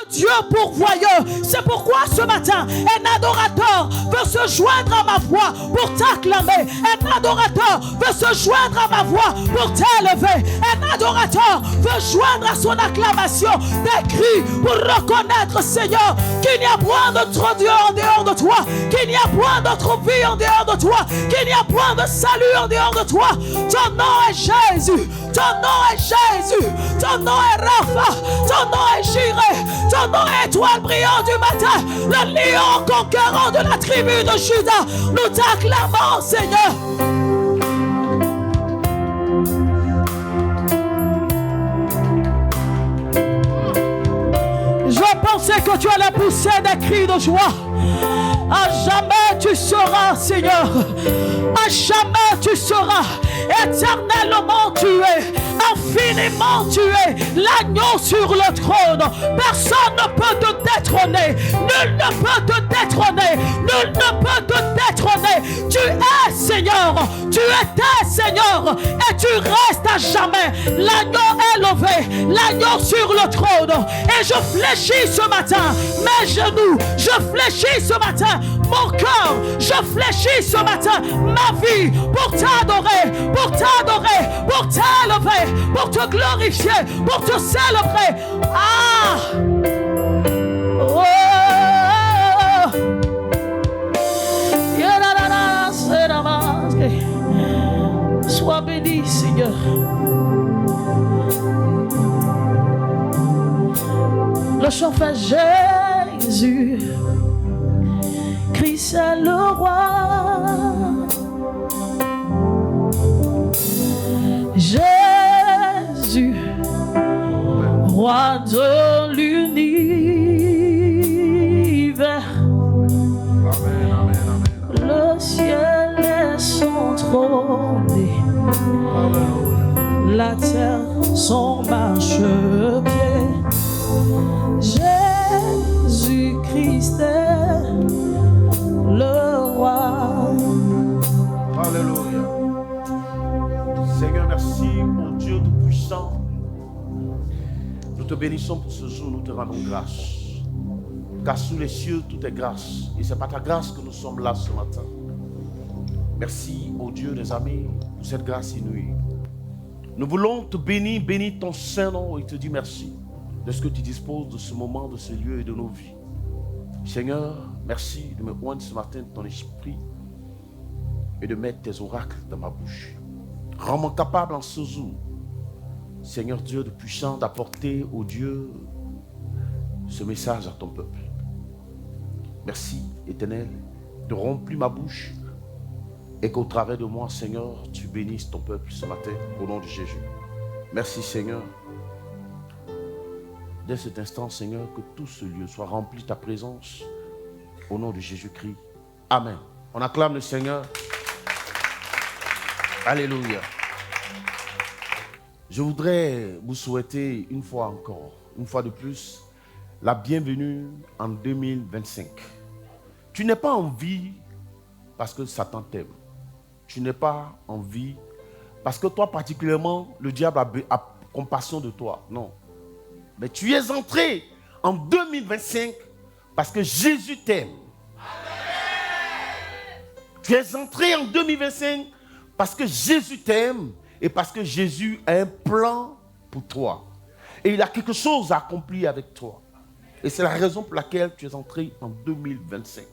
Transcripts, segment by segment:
le Dieu pourvoyeur. C'est pourquoi ce matin, un adorateur veut se joindre à ma voix pour t'acclamer. Un adorateur veut se joindre à ma voix pour t'élever. Un adorateur veut joindre à son acclamation des cris pour reconnaître, Seigneur, qu'il n'y a point d'autre Dieu en dehors de toi, qu'il n'y a point d'autre vie en dehors de toi, qu'il n'y a point de salut en dehors de toi. Ton nom est Jésus, ton nom est Jésus, ton nom est Rapha, ton nom est Jireh, ton nom est étoile brillante du matin, le lion conquérant de la tribu de Juda. Nous t'acclamons, Seigneur. Je pensais que tu allais pousser des cris de joie. À jamais tu seras, Seigneur. À jamais tu seras. Éternellement tu es. Infiniment tu es. L'agneau sur le trône. Personne ne peut te détrôner. Nul ne peut te détrôner. Nul ne peut te détrôner. Tu es, Seigneur. Tu étais, Seigneur. Et tu restes à jamais. L'agneau élevé. L'agneau sur le trône. Et je fléchis ce matin. Mes genoux. Je fléchis ce matin. Mon cœur, je fléchis ce matin ma vie pour t'adorer, pour t'adorer, pour t'élever, pour te glorifier, pour te célébrer. Ah! Oh! Sois béni, Seigneur. Le chant fait Jésus. Christ est le roi. Jésus, roi de l'univers. Amen, amen, amen. Le ciel est son trône, la terre son marchepied. Jésus-Christ est le roi. Alléluia. Seigneur, merci mon Dieu Tout-Puissant. Nous te bénissons pour ce jour, nous te rendons grâce. Car sous les cieux, tout est grâce. Et c'est par ta grâce que nous sommes là ce matin. Merci, ô Dieu des amis, pour cette grâce inouïe. Nous voulons te bénir, bénir ton saint nom et te dire merci de ce que tu disposes de ce moment, de ce lieu et de nos vies. Seigneur, merci de me oindre ce matin de ton esprit et de mettre tes oracles dans ma bouche. Rends-moi capable en ce jour, Seigneur Dieu de puissant, d'apporter au Dieu ce message à ton peuple. Merci, Éternel, de rompre ma bouche et qu'au travers de moi, Seigneur, tu bénisses ton peuple ce matin au nom de Jésus. Merci, Seigneur. Dès cet instant, Seigneur, que tout ce lieu soit rempli de ta présence au nom de Jésus-Christ. Amen. On acclame le Seigneur. Alléluia. Je voudrais vous souhaiter une fois encore, une fois de plus, la bienvenue en 2025. Tu n'es pas en vie parce que Satan t'aime. Tu n'es pas en vie parce que toi particulièrement, le diable a compassion de toi. Non. Mais tu es entré en 2025 parce que Jésus t'aime. Tu es entré en 2025 parce que Jésus t'aime et parce que Jésus a un plan pour toi. Et il a quelque chose à accomplir avec toi. Et c'est la raison pour laquelle tu es entré en 2025.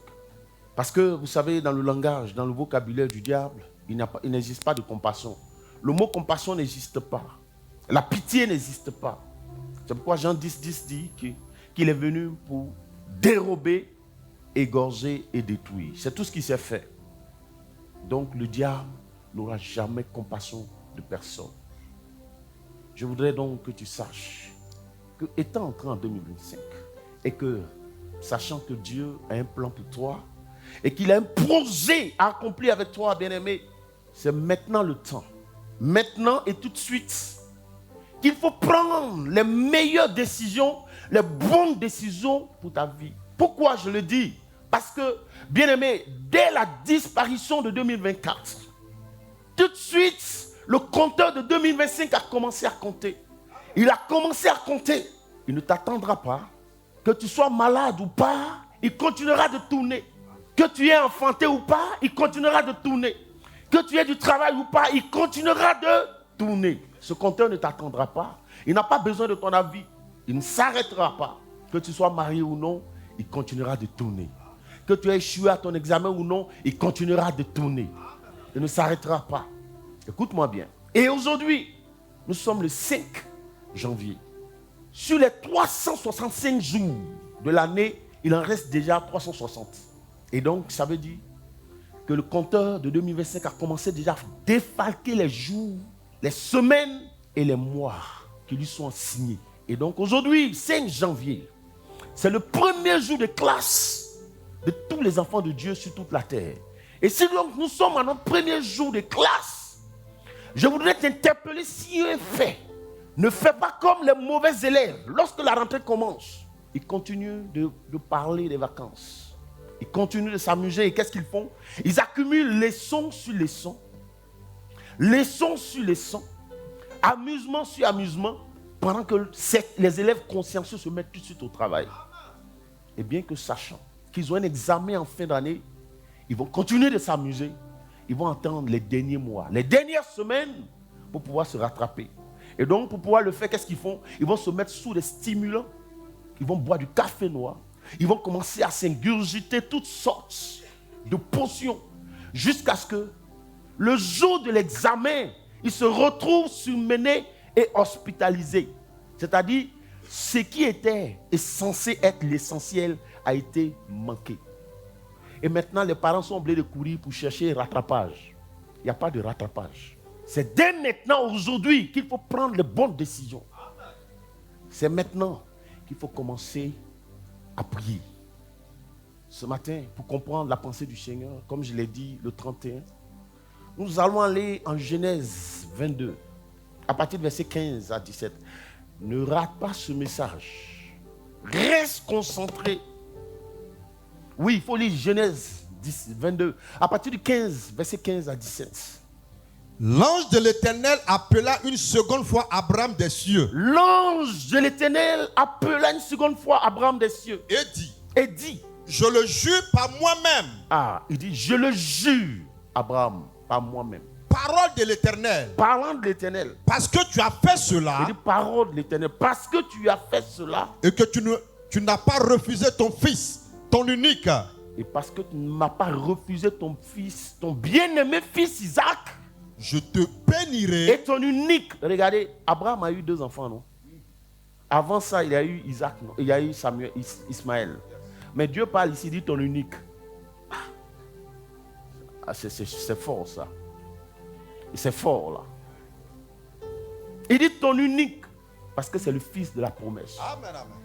Parce que vous savez, dans le langage, dans le vocabulaire du diable, il n'existe pas de compassion. Le mot compassion n'existe pas. La pitié n'existe pas. C'est pourquoi Jean 10 dit qu'il est venu pour dérober, égorger et détruire. C'est tout ce qui s'est fait. Donc le diable n'aura jamais compassion de personne. Je voudrais donc que tu saches que étant entré en 2025 et que sachant que Dieu a un plan pour toi et qu'il a un projet à accomplir avec toi, bien-aimé, c'est maintenant le temps. Maintenant et tout de suite qu'il faut prendre les meilleures décisions, les bonnes décisions pour ta vie. Pourquoi je le dis? Parce que, bien-aimé, dès la disparition de 2024, tout de suite, le compteur de 2025 a commencé à compter. Il a commencé à compter. Il ne t'attendra pas. Que tu sois malade ou pas, il continuera de tourner. Que tu aies enfanté ou pas, il continuera de tourner. Que tu aies du travail ou pas, il continuera de tourner. Ce compteur ne t'attendra pas. Il n'a pas besoin de ton avis. Il ne s'arrêtera pas. Que tu sois marié ou non, il continuera de tourner. Que tu aies échoué à ton examen ou non, il continuera de tourner. Il ne s'arrêtera pas. Écoute-moi bien. Et aujourd'hui, nous sommes le 5 janvier. Sur les 365 jours de l'année, il en reste déjà 360. Et donc, ça veut dire que le compteur de 2025 a commencé déjà à défalquer les jours, les semaines et les mois qui lui sont assignés. Et donc, aujourd'hui, 5 janvier, c'est le premier jour de classe de tous les enfants de Dieu sur toute la terre. Et si donc nous sommes à notre premier jour de classe, je voudrais t'interpeller si un fait. Ne fais pas comme les mauvais élèves. Lorsque la rentrée commence, ils continuent de parler des vacances. Ils continuent de s'amuser. Et qu'est-ce qu'ils font? Ils accumulent leçons sur leçons. Leçons sur leçons. Amusement sur amusement. Pendant que les élèves consciencieux se mettent tout de suite au travail. Et bien que sachant qu'ils ont un examen en fin d'année, ils vont continuer de s'amuser. Ils vont attendre les derniers mois, les dernières semaines pour pouvoir se rattraper. Et donc, pour pouvoir le faire, qu'est-ce qu'ils font? Ils vont se mettre sous des stimulants. Ils vont boire du café noir. Ils vont commencer à s'ingurgiter toutes sortes de potions jusqu'à ce que le jour de l'examen, ils se retrouvent surmenés et hospitalisés. C'est-à-dire, ce qui était censé être l'essentiel a été manqué. Et maintenant, les parents sont obligés de courir pour chercher rattrapage. Il n'y a pas de rattrapage. C'est dès maintenant, aujourd'hui, qu'il faut prendre les bonnes décisions. C'est maintenant qu'il faut commencer à prier. Ce matin, pour comprendre la pensée du Seigneur, comme je l'ai dit le 31, nous allons aller en Genèse 22, à partir du verset 15 à 17. Ne rate pas ce message. Reste concentré. Oui, il faut lire Genèse 22, à partir du 15, verset 15 à 17. L'ange de l'Éternel appela une seconde fois Abraham des cieux. L'ange de l'Éternel appela une seconde fois Abraham des cieux. Et dit, je le jure par moi-même. Ah, il dit, je le jure, Abraham, par moi-même. Parole de l'Éternel. Parlant de l'Éternel. Parce que tu as fait cela. Il dit, parole de l'Éternel. Parce que tu as fait cela. Et que tu n'as pas refusé ton fils, ton unique. Et parce que tu ne m'as pas refusé ton fils, ton bien-aimé fils Isaac. Je te bénirai. Et ton unique. Regardez, Abraham a eu 2 enfants, non? Avant ça, il y a eu Isaac, non? Il y a eu Samuel, Ismaël. Mais Dieu parle ici, il dit ton unique. Ah, c'est fort ça. C'est fort là. Il dit ton unique. Parce que c'est le fils de la promesse. Amen, amen.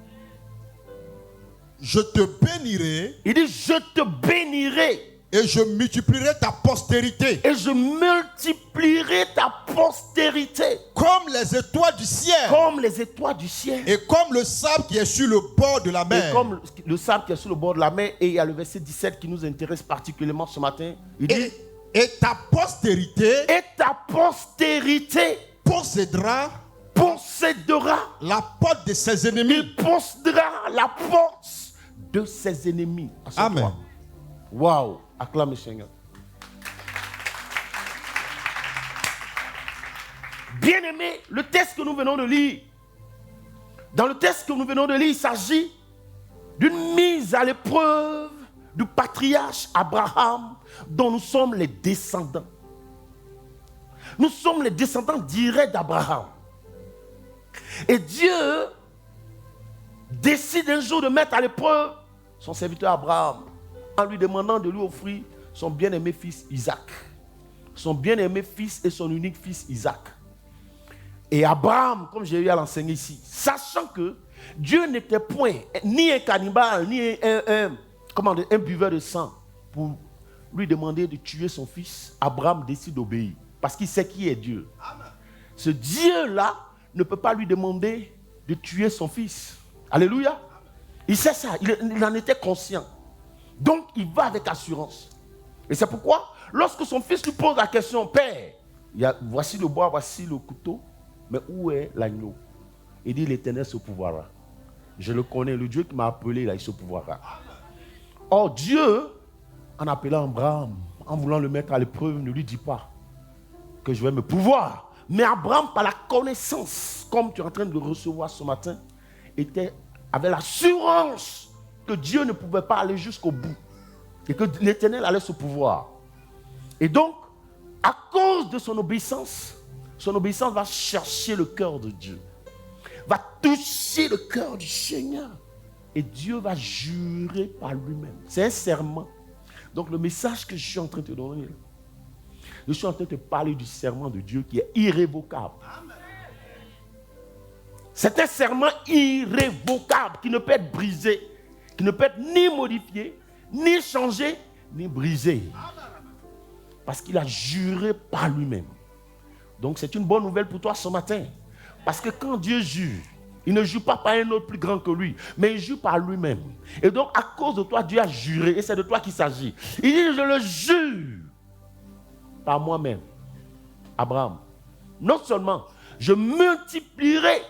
Je te bénirai. Il dit je te bénirai. Et je multiplierai ta postérité. Et je multiplierai ta postérité. Comme les étoiles du ciel. Comme les étoiles du ciel. Et comme le sable qui est sur le bord de la mer. Et comme le sable qui est sur le bord de la mer. Et il y a le verset 17 qui nous intéresse particulièrement ce matin. Il dit, et ta postérité. Et ta postérité. Possédera la porte de ses ennemis. Il possédera la porte de ses ennemis. Amen. Waouh. Acclame le Seigneur. Bien-aimé, le texte que nous venons de lire, dans le texte que nous venons de lire, il s'agit d'une mise à l'épreuve du patriarche Abraham dont nous sommes les descendants. Nous sommes les descendants directs d'Abraham. Et Dieu décide un jour de mettre à l'épreuve son serviteur Abraham en lui demandant de lui offrir son bien-aimé fils Isaac. Son bien-aimé fils et son unique fils Isaac. Et Abraham, comme j'ai eu à l'enseigner ici, sachant que Dieu n'était point ni un cannibale, ni un buveur de sang, pour lui demander de tuer son fils, Abraham décide d'obéir. Parce qu'il sait qui est Dieu. Amen. Ce Dieu-là ne peut pas lui demander de tuer son fils. Alléluia. Il sait ça, il en était conscient. Donc, il va avec assurance. Et c'est pourquoi, lorsque son fils lui pose la question, Père, voici le bois, voici le couteau, mais où est l'agneau? Il dit, l'Éternel se pourvoira. Je le connais, le Dieu qui m'a appelé, il a eu ce pouvoir-là. Or, Dieu, en appelant Abraham, en voulant le mettre à l'épreuve, ne lui dit pas que je vais me pouvoir. Mais Abraham, par la connaissance, comme tu es en train de recevoir ce matin, avait l'assurance que Dieu ne pouvait pas aller jusqu'au bout et que l'Éternel allait se pouvoir. Et donc, à cause de son obéissance va chercher le cœur de Dieu, va toucher le cœur du Seigneur. Et Dieu va jurer par lui-même. C'est un serment. Donc le message que je suis en train de te donner, je suis en train de te parler du serment de Dieu qui est irrévocable. C'est un serment irrévocable qui ne peut être brisé, qui ne peut être ni modifié, ni changé, ni brisé. Parce qu'il a juré par lui-même. Donc c'est une bonne nouvelle pour toi ce matin. Parce que quand Dieu jure, il ne jure pas par un autre plus grand que lui, mais il jure par lui-même. Et donc à cause de toi, Dieu a juré, et c'est de toi qu'il s'agit. Il dit, je le jure par moi-même, Abraham. Non seulement, je multiplierai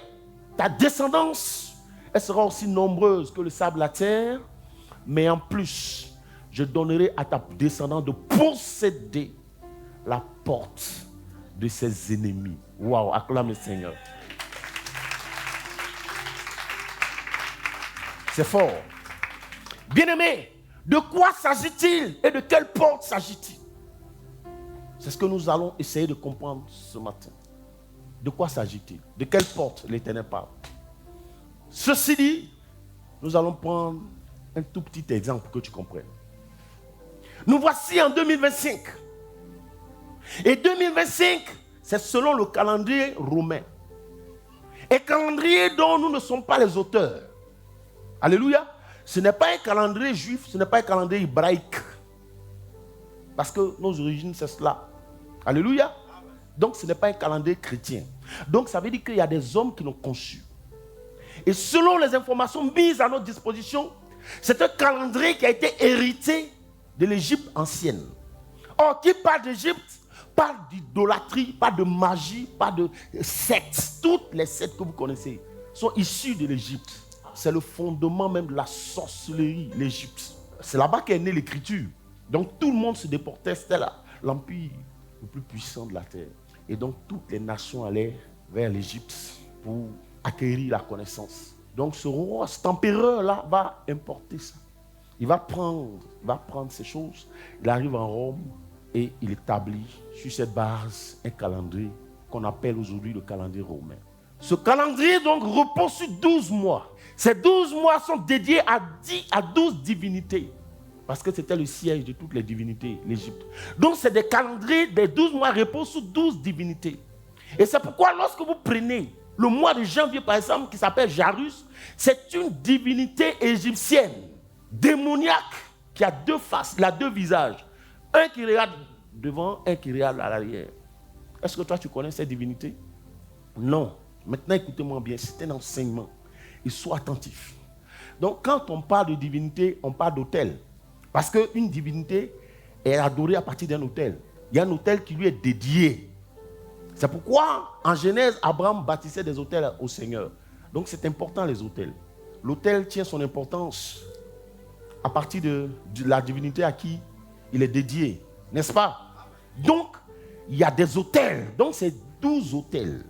ta descendance, elle sera aussi nombreuse que le sable de la terre, mais en plus, je donnerai à ta descendance de posséder la porte de ses ennemis. Waouh, acclame le Seigneur. C'est fort. Bien-aimé, de quoi s'agit-il et de quelle porte s'agit-il? C'est ce que nous allons essayer de comprendre ce matin. De quoi s'agit-il? De quelle porte l'Éternel parle? Ceci dit, nous allons prendre un tout petit exemple pour que tu comprennes. Nous voici en 2025. Et 2025, c'est selon le calendrier romain. Un calendrier dont nous ne sommes pas les auteurs. Alléluia. Ce n'est pas un calendrier juif, ce n'est pas un calendrier hébraïque. Parce que nos origines, c'est cela. Alléluia. Donc ce n'est pas un calendrier chrétien. Donc ça veut dire qu'il y a des hommes qui l'ont conçu. Et selon les informations mises à notre disposition, c'est un calendrier qui a été hérité de l'Égypte ancienne. Or, qui parle d'Égypte, parle d'idolâtrie, parle de magie, parle de sectes. Toutes les sectes que vous connaissez sont issues de l'Égypte. C'est le fondement même de la sorcellerie, l'Égypte. C'est là-bas qu'est née l'écriture. Donc tout le monde se déportait, c'était là, l'empire le plus puissant de la terre. Et donc toutes les nations allaient vers l'Égypte pour acquérir la connaissance. Donc ce roi, cet empereur-là va importer ça. Il va prendre ces choses, il arrive en Rome et il établit sur cette base un calendrier qu'on appelle aujourd'hui le calendrier romain. Ce calendrier donc repose sur 12 mois. Ces 12 mois sont dédiés à 12 divinités. Parce que c'était le siège de toutes les divinités, l'Égypte. Donc c'est des calendriers, des 12 mois reposent sur 12 divinités. Et c'est pourquoi lorsque vous prenez le mois de janvier par exemple, qui s'appelle Jarus, c'est une divinité égyptienne, démoniaque, qui a deux faces, il a deux visages. Un qui regarde devant, un qui regarde à l'arrière. Est-ce que toi tu connais cette divinité? Non. Maintenant écoutez-moi bien, c'est un enseignement. Et sois attentif. Donc quand on parle de divinité, on parle d'autel. Parce qu'une divinité est adorée à partir d'un autel. Il y a un autel qui lui est dédié. C'est pourquoi en Genèse, Abraham bâtissait des autels au Seigneur. Donc c'est important les autels. L'autel tient son importance à partir de la divinité à qui il est dédié. N'est-ce pas? Donc il y a des autels. Donc c'est 12 autels.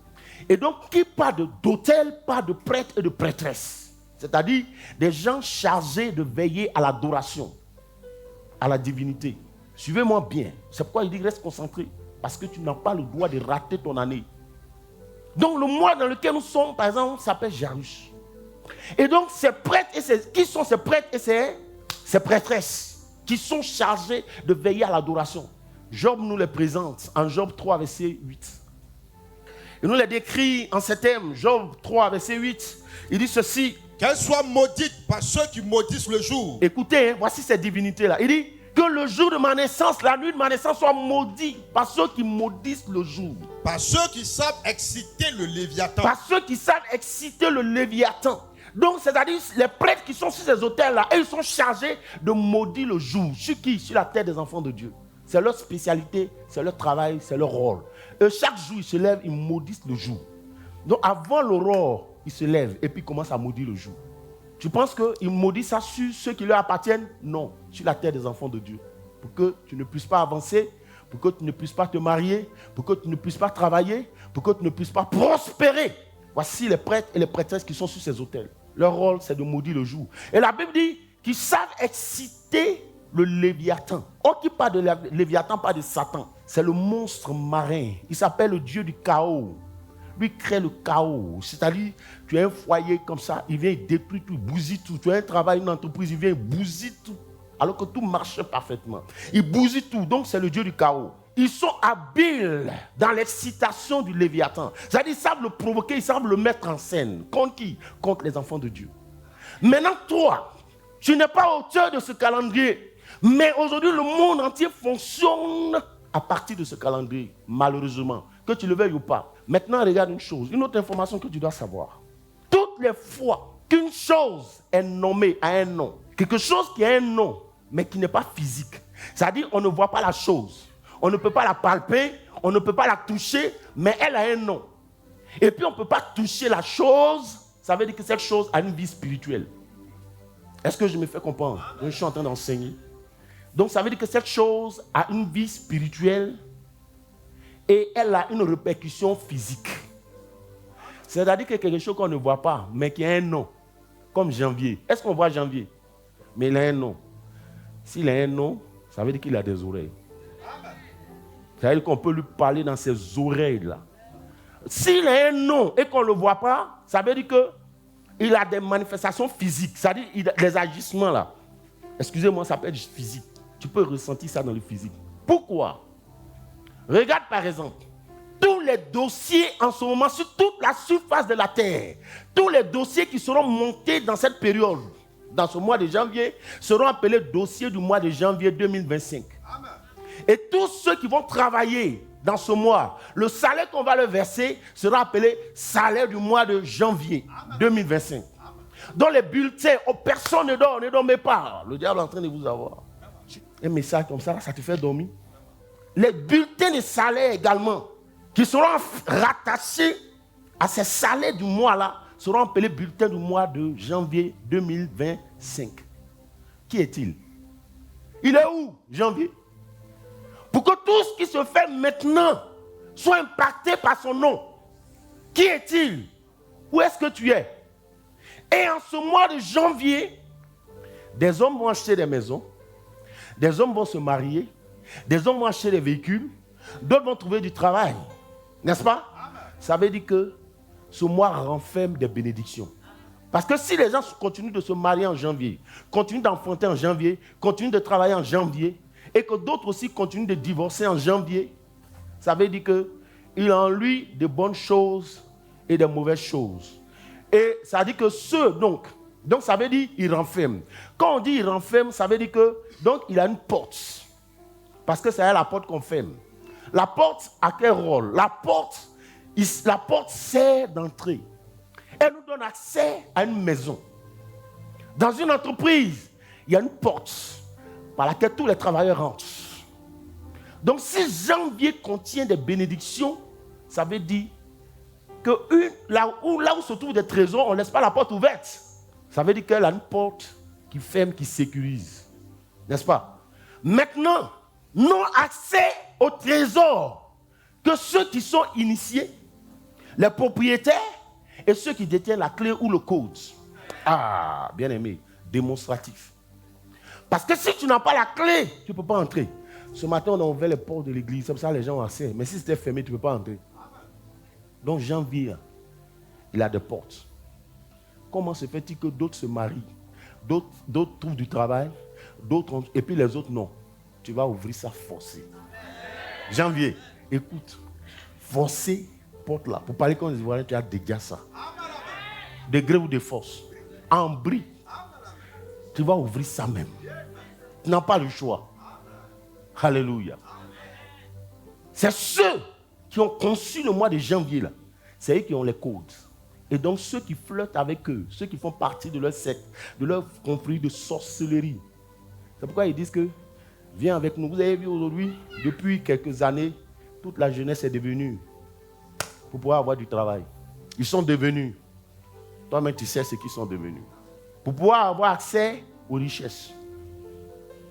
Et donc qui parle d'autel, parle de prêtre et de prêtresse. C'est-à-dire des gens chargés de veiller à l'adoration, à la divinité. Suivez-moi bien. C'est pourquoi il dit reste concentré. Parce que tu n'as pas le droit de rater ton année. Donc le mois dans lequel nous sommes, par exemple, s'appelle Jarus. Et donc ces prêtres, qui sont ces prêtres et ces prêtresses qui sont chargés de veiller à l'adoration? Job nous les présente en Job 3, verset 8. Il nous les décrit en ces termes. Job 3, verset 8. Il dit ceci. Qu'elle soit maudite par ceux qui maudissent le jour. Écoutez, voici cette divinité-là. Il dit que le jour de ma naissance, la nuit de ma naissance soit maudit par ceux qui maudissent le jour. Par ceux qui savent exciter le Léviathan. Par ceux qui savent exciter le Léviathan. Donc, c'est-à-dire les prêtres qui sont sur ces autels-là, ils sont chargés de maudire le jour. Sur qui? Sur la terre des enfants de Dieu. C'est leur spécialité, c'est leur travail, c'est leur rôle. Et chaque jour, ils se lèvent, ils maudissent le jour. Donc, avant l'aurore, ils se lèvent et puis commencent à maudire le jour. Tu penses qu'il maudit ça sur ceux qui lui appartiennent? Non, sur la terre des enfants de Dieu. Pour que tu ne puisses pas avancer, pour que tu ne puisses pas te marier, pour que tu ne puisses pas travailler, pour que tu ne puisses pas prospérer. Voici les prêtres et les prêtresses qui sont sur ces autels. Leur rôle, c'est de maudire le jour. Et la Bible dit qu'ils savent exciter le Léviathan. On qui parle de Léviathan, pas de Satan. C'est le monstre marin. Il s'appelle le Dieu du chaos. Lui crée le chaos. C'est-à-dire, tu as un foyer comme ça, il vient détruire tout, il bousille tout. Tu as un travail, une entreprise, il vient bousiller tout. Alors que tout marche parfaitement. Il bousille tout. Donc, c'est le Dieu du chaos. Ils sont habiles dans l'excitation du Léviathan. C'est-à-dire, ils savent le provoquer, ils savent le mettre en scène. Contre qui? Contre les enfants de Dieu. Maintenant, toi, tu n'es pas auteur de ce calendrier. Mais aujourd'hui, le monde entier fonctionne à partir de ce calendrier, malheureusement. Que tu le veuilles ou pas. Maintenant, regarde une chose, une autre information que tu dois savoir. Toutes les fois qu'une chose est nommée à un nom, quelque chose qui a un nom, mais qui n'est pas physique, c'est-à-dire on ne voit pas la chose, on ne peut pas la palper, on ne peut pas la toucher, mais elle a un nom. Et puis on ne peut pas toucher la chose, ça veut dire que cette chose a une vie spirituelle. Est-ce que je me fais comprendre? Je suis en train d'enseigner. Donc ça veut dire que cette chose a une vie spirituelle et elle a une répercussion physique. C'est-à-dire que quelque chose qu'on ne voit pas, mais qui a un nom, comme janvier. Est-ce qu'on voit janvier? Mais il a un nom. S'il a un nom, ça veut dire qu'il a des oreilles. Ça veut dire qu'on peut lui parler dans ses oreilles-là. S'il a un nom et qu'on ne le voit pas, ça veut dire qu'il a des manifestations physiques. C'est-à-dire les agissements là. Excusez-moi, ça peut être physique. Tu peux ressentir ça dans le physique. Pourquoi? Regarde par exemple, tous les dossiers en ce moment sur toute la surface de la terre, tous les dossiers qui seront montés dans cette période, dans ce mois de janvier, seront appelés dossiers du mois de janvier 2025. Amen. Et tous ceux qui vont travailler dans ce mois, le salaire qu'on va leur verser sera appelé salaire du mois de janvier 2025. Amen. Dans les bulletins, personne ne dort, ne dormez pas. Le diable est en train de vous avoir. Un message comme ça, ça te fait dormir. Les bulletins de salaire également, qui seront rattachés à ces salaires du mois-là, seront appelés bulletins du mois de janvier 2025. Qui est-il? Il est où, janvier? Pour que tout ce qui se fait maintenant soit impacté par son nom. Qui est-il? Où est-ce que tu es? Et en ce mois de janvier, des hommes vont acheter des maisons, des hommes vont se marier, des hommes vont acheter des véhicules, d'autres vont trouver du travail. N'est-ce pas? Ça veut dire que ce mois renferme des bénédictions. Parce que si les gens continuent de se marier en janvier, continuent d'enfanter en janvier, continuent de travailler en janvier, et que d'autres aussi continuent de divorcer en janvier, ça veut dire qu'il a en lui de bonnes choses et de mauvaises choses. Et ça veut dire que ceux, donc ça veut dire qu'il renferme. Quand on dit il renferme, ça veut dire que donc il a une porte. Parce que c'est à la porte qu'on ferme. La porte a quel rôle? La porte sert d'entrée. Elle nous donne accès à une maison. Dans une entreprise, il y a une porte par laquelle tous les travailleurs rentrent. Donc si janvier contient des bénédictions, ça veut dire que là où se trouvent des trésors, on ne laisse pas la porte ouverte. Ça veut dire qu'elle a une porte qui ferme, qui sécurise. N'est-ce pas? Maintenant, n'ont accès au trésor que ceux qui sont initiés, les propriétaires et ceux qui détiennent la clé ou le code. Ah, bien aimé, démonstratif. Parce que si tu n'as pas la clé, tu ne peux pas entrer. Ce matin, on a ouvert les portes de l'église, comme ça les gens ont accès. Mais si c'était fermé, tu ne peux pas entrer. Donc janvier, il a des portes. Comment se fait-il que d'autres se marient, d'autres trouvent du travail, et puis les autres non? Tu vas ouvrir ça forcé. Janvier, écoute, forcé, porte là. Pour parler comme les Ivoiriens, tu as déjà ça. De gré ou de force. En bris. Tu vas ouvrir ça même. Tu n'as pas le choix. Alléluia. C'est ceux qui ont conçu le mois de janvier là. C'est eux qui ont les codes. Et donc ceux qui flirtent avec eux, ceux qui font partie de leur secte, de leur conflit de sorcellerie. C'est pourquoi ils disent que viens avec nous. Vous avez vu aujourd'hui, depuis quelques années, toute la jeunesse est devenue pour pouvoir avoir du travail. Ils sont devenus. Toi-même, tu sais ce qu'ils sont devenus. pour pouvoir avoir accès aux richesses.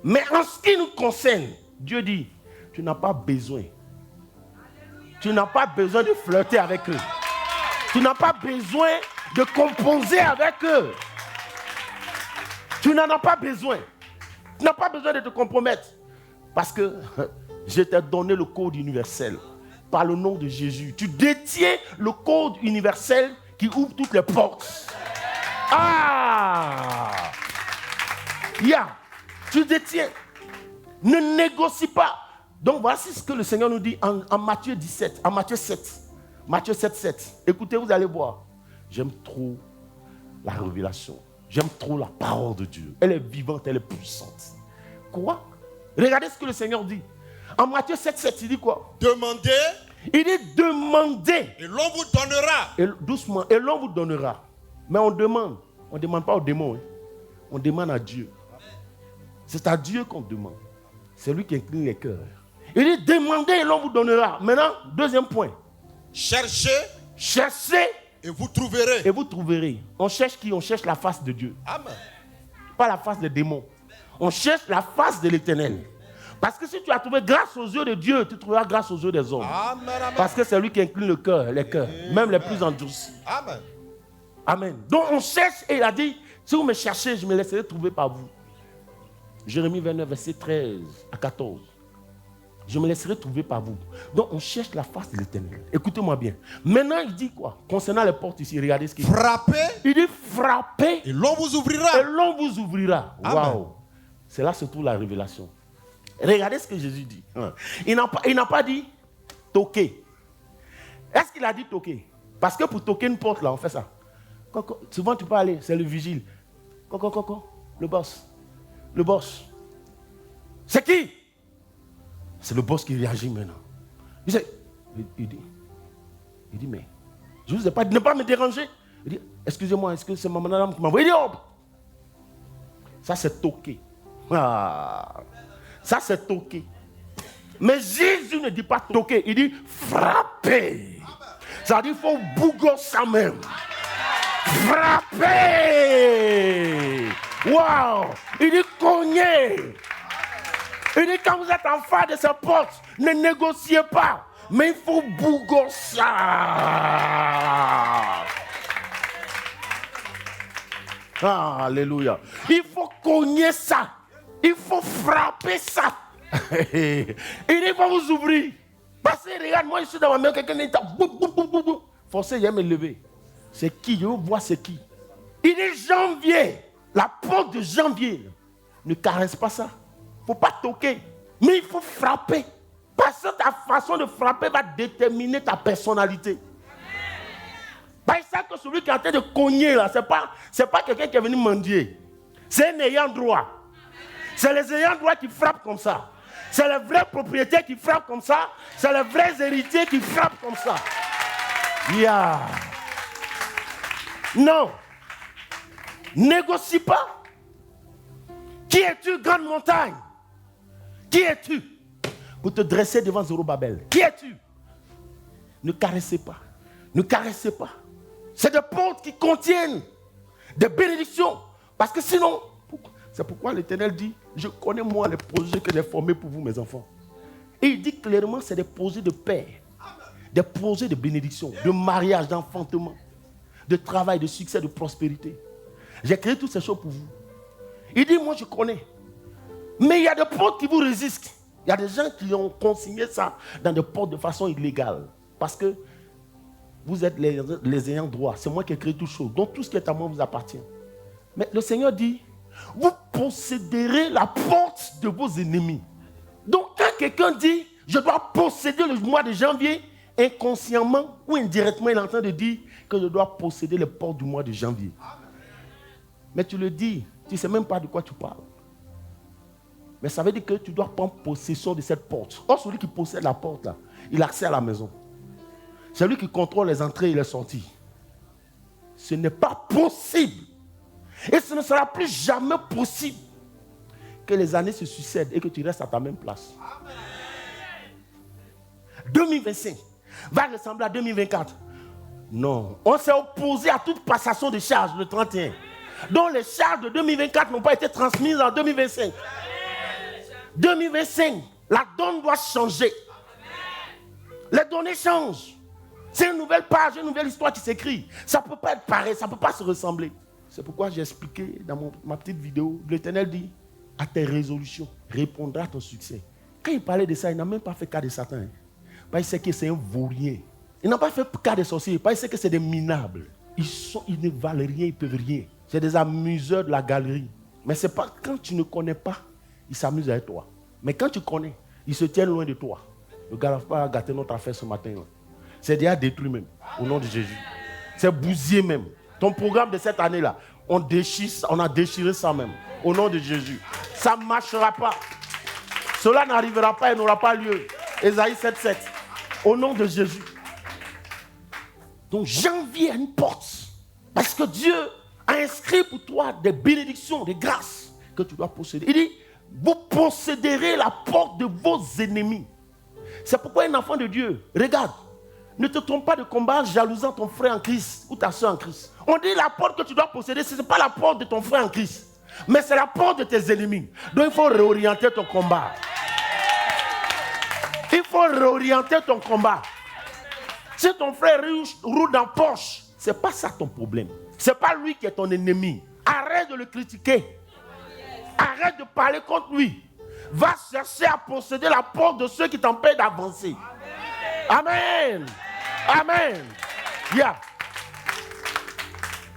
Mais en ce qui nous concerne, Dieu dit, tu n'as pas besoin. Tu n'as pas besoin de flirter avec eux. Tu n'as pas besoin de composer avec eux. Tu n'en as pas besoin. Tu n'as pas besoin de te compromettre. Parce que je t'ai donné le code universel. Par le nom de Jésus. Tu détiens le code universel qui ouvre toutes les portes. Tu détiens. Ne négocie pas. Donc voici ce que le Seigneur nous dit en Matthieu 17, en Matthieu 7. Matthieu 7, 7. Écoutez, vous allez voir. J'aime trop la révélation. J'aime trop la parole de Dieu. Elle est vivante, elle est puissante. Quoi? Regardez ce que le Seigneur dit. En Matthieu 7, 7, il dit quoi? Demandez. Il dit demandez. Et l'on vous donnera. Et doucement, et l'on vous donnera. Mais on demande. On ne demande pas aux démons. Hein. On demande à Dieu. C'est à Dieu qu'on demande. C'est lui qui incline les cœurs. Il dit demandez et l'on vous donnera. Maintenant, deuxième point. Cherchez. Cherchez. Et vous trouverez. Et vous trouverez. On cherche qui? On cherche la face de Dieu. Amen. Pas la face des démons. On cherche la face de l'Éternel. Parce que si tu as trouvé grâce aux yeux de Dieu, tu trouveras grâce aux yeux des hommes. Amen, amen. Parce que c'est lui qui incline le cœur, les cœurs, même les plus endurcis. Amen. Amen. Donc on cherche et il a dit, si vous me cherchez, je me laisserai trouver par vous. Jérémie 29, verset 13 à 14. Je me laisserai trouver par vous. Donc on cherche la face de l'Éternel. Écoutez-moi bien. Maintenant il dit quoi? Concernant les portes ici, regardez ce qu'il dit. Frappez. Il dit frappez. Et l'on vous ouvrira. Et l'on vous ouvrira. Waouh. C'est là se trouve la révélation. Regardez ce que Jésus dit. Il n'a pas dit toquer. Est-ce qu'il a dit toquer? Parce que pour toquer une porte, là, on fait ça. Souvent, tu peux aller, c'est le vigile. Le boss. Le boss. C'est qui? C'est le boss qui réagit maintenant. Il dit, mais je ne vous ai pas dit de ne pas me déranger. Il dit, excusez-moi, est-ce que c'est ma madame qui m'a envoyé? Ça, c'est toquer. Ça, c'est toquer. Mais Jésus ne dit pas toquer, il dit frapper. Ça veut dire qu'il faut bouger ça même. Frapper. Waouh. Il dit cogner. Il dit quand vous êtes en face de ces portes, ne négociez pas. Mais il faut bouger ça. Alléluia. Il faut cogner ça. Il faut frapper ça. Il dit, il faut vous ouvrir. Parce que regarde, moi je suis dans ma main, quelqu'un est forcé, il va me lever. C'est qui? Je veux voir c'est qui. Il dit janvier. La porte de janvier. Ne caresse pas ça. Il ne faut pas toquer. Mais il faut frapper. Parce que ta façon de frapper va déterminer ta personnalité. Par ça que celui qui est en train de cogner là, c'est pas quelqu'un qui est venu mendier. C'est un ayant droit. C'est les ayants droit qui frappent comme ça. C'est les vrais propriétaires qui frappent comme ça. C'est les vrais héritiers qui frappent comme ça. Non. Négocie pas. Qui es-tu, grande montagne? Qui es-tu pour te dresser devant Zorobabel? Qui es-tu? Ne caressez pas. Ne caressez pas. C'est des portes qui contiennent des bénédictions. Parce que sinon, c'est pourquoi l'Éternel dit, je connais moi les projets que j'ai formés pour vous, mes enfants. Et il dit clairement, c'est des projets de paix, des projets de bénédiction, de mariage, d'enfantement, de travail, de succès, de prospérité. J'ai créé toutes ces choses pour vous. Il dit, moi je connais. Mais il y a des portes qui vous résistent. Il y a des gens qui ont consigné ça dans des portes de façon illégale. Parce que vous êtes les ayants droit. C'est moi qui ai créé toutes choses. Donc tout ce qui est à moi vous appartient. Mais le Seigneur dit, vous posséderez la porte de vos ennemis. Donc quand quelqu'un dit, je dois posséder le mois de janvier, inconsciemment ou indirectement, il est en train de dire que je dois posséder les portes du mois de janvier. Mais tu le dis, tu ne sais même pas de quoi tu parles. Mais ça veut dire que tu dois prendre possession de cette porte. Or, celui qui possède la porte, là, il a accès à la maison. C'est lui qui contrôle les entrées et les sorties. Ce n'est pas possible. Et ce ne sera plus jamais possible que les années se succèdent et que tu restes à ta même place. Amen. 2025 va ressembler à 2024. Non. On s'est opposé à toute passation de charge le 31. dont les charges de 2024 n'ont pas été transmises en 2025. 2025, la donne doit changer. Les données changent. C'est une nouvelle page, une nouvelle histoire qui s'écrit. Ça ne peut pas être pareil, ça ne peut pas se ressembler. C'est pourquoi j'ai expliqué dans ma petite vidéo, l'Éternel dit, à tes résolutions, répondra ton succès. Quand il parlait de ça, il n'a même pas fait cas de Satan. Il sait que c'est un vaurien. Il n'a pas fait cas des sorciers. Il sait que c'est des minables. Ils ne valent rien, ils ne peuvent rien. C'est des amuseurs de la galerie. Mais c'est pas quand tu ne connais pas, ils s'amusent avec toi. Mais quand tu connais, ils se tiennent loin de toi. Ne garde pas gâter notre affaire ce matin. C'est déjà détruit même, au nom de Jésus. C'est bousillé même. Ton programme de cette année-là, on a déchiré ça même, au nom de Jésus. Ça ne marchera pas. Cela n'arrivera pas et n'aura pas lieu. Ésaïe 7,7. Au nom de Jésus. Donc janvier a une porte. Parce que Dieu a inscrit pour toi des bénédictions, des grâces que tu dois posséder. Il dit, vous posséderez la porte de vos ennemis. C'est pourquoi un enfant de Dieu, regarde, ne te trompe pas de combat en jalousant ton frère en Christ ou ta soeur en Christ. On dit la porte que tu dois posséder, ce n'est pas la porte de ton frère en Christ, mais c'est la porte de tes ennemis. Donc il faut réorienter ton combat. Il faut réorienter ton combat. Si ton frère roule dans Porsche, ce n'est pas ça ton problème. Ce n'est pas lui qui est ton ennemi. Arrête de le critiquer. Arrête de parler contre lui. Va chercher à posséder la porte de ceux qui t'empêchent d'avancer. Amen. Amen. Yeah.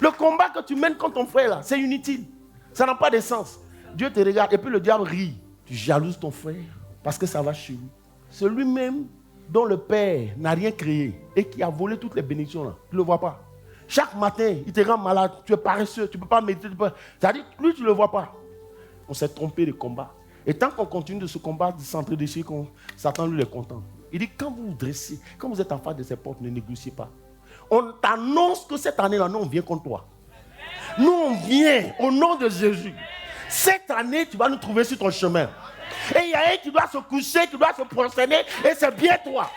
Le combat que tu mènes contre ton frère, là, c'est inutile. Ça n'a pas de sens. Dieu te regarde et puis le diable rit. Tu jalouses ton frère parce que ça va chez lui. C'est lui-même dont le Père n'a rien créé et qui a volé toutes les bénédictions là. Tu ne le vois pas. Chaque matin, il te rend malade. Tu es paresseux. Tu ne peux pas méditer. C'est-à-dire, lui, tu ne le vois pas. On s'est trompé de combat. Et tant qu'on continue de se combattre, de s'entre-déchirer, Satan lui est content. Il dit, quand vous vous dressez, quand vous êtes en face de ces portes, ne négociez pas. On t'annonce que cette année-là, nous, on vient contre toi. Nous, on vient au nom de Jésus. Cette année, tu vas nous trouver sur ton chemin. Et il y a un qui doit se coucher, qui doit se prosterner, et c'est bien toi.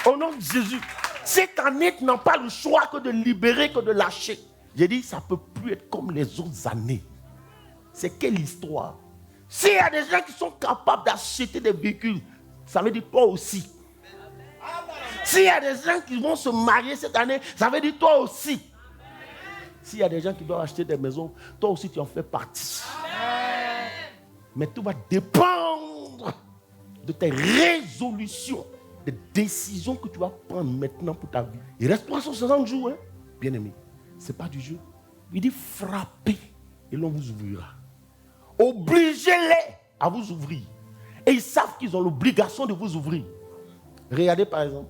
Au nom de Jésus. Cette année, tu n'as pas le choix que de libérer, que de lâcher. J'ai dit, ça ne peut plus être comme les autres années. C'est quelle histoire? S'il y a des gens qui sont capables d'acheter des véhicules, ça veut dire toi aussi. S'il y a des gens qui vont se marier cette année, ça veut dire toi aussi. S'il y a des gens qui doivent acheter des maisons, toi aussi tu en fais partie. Mais tout va dépendre de tes résolutions, des décisions que tu vas prendre maintenant pour ta vie. Il reste 360 jours, hein? Bien aimé. Ce n'est pas du jeu. Il dit frappez et l'on vous ouvrira. Obligez-les à vous ouvrir. Et ils savent qu'ils ont l'obligation de vous ouvrir. Regardez par exemple,